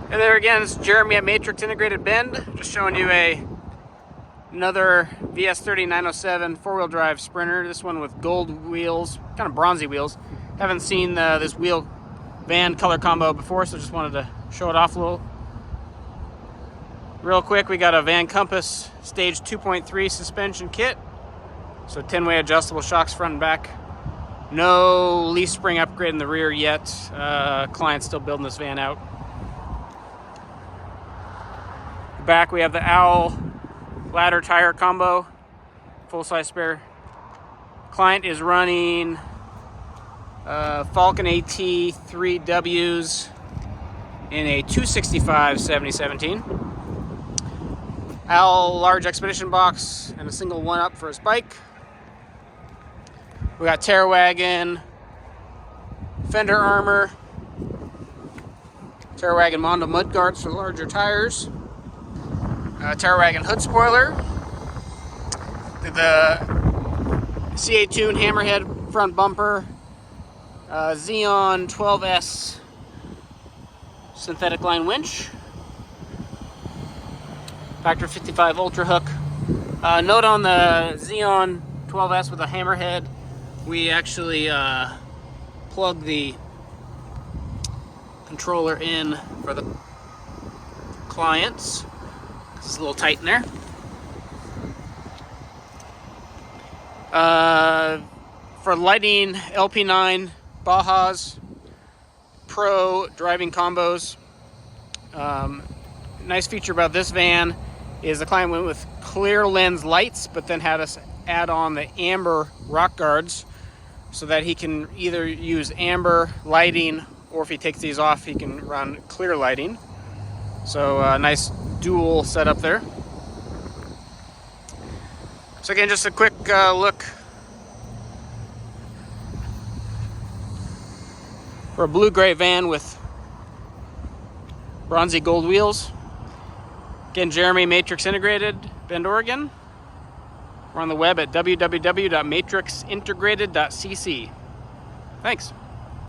Hey there again, it's Jeremy at Matrix Integrated Bend. Just showing you another VS30-907 four-wheel drive Sprinter. This one with gold wheels, kind of bronzy wheels. Haven't seen this wheel van color combo before, so just wanted to show it off a little. Real quick, we got a Van Compass Stage 2.3 suspension kit. So 10-way adjustable shocks front and back. No leaf spring upgrade in the rear yet. Client's still building this van out. Back we have the Owl Ladder+Tire combo, full-size spare. Client is running Falken AT3 Ws in a 265 7017. Owl large expedition box and a single one-up for his bike. We got Terrawagen, Fender Armor, Terrawagen Mondo Mudguards for larger tires. Terrawagen Hood Spoiler, the CA Tuned Hammerhead front bumper, Xeon 12S synthetic line winch, Factor 55 Ultra hook. Note on the Xeon 12S with a hammerhead, we actually plug the controller in for the clients. It's a little tight in there. For lighting, LP9 Bajas Pro driving combos. Nice feature about this van is the client went with clear lens lights, but then had us add on the amber rock guards so that he can either use amber lighting, or if he takes these off, he can run clear lighting. So nice dual setup there. So again, just a quick look for a blue-gray van with bronzy gold wheels. Again, Jeremy, Matrix Integrated, Bend, Oregon. We're on the web at www.matrixintegrated.cc. Thanks.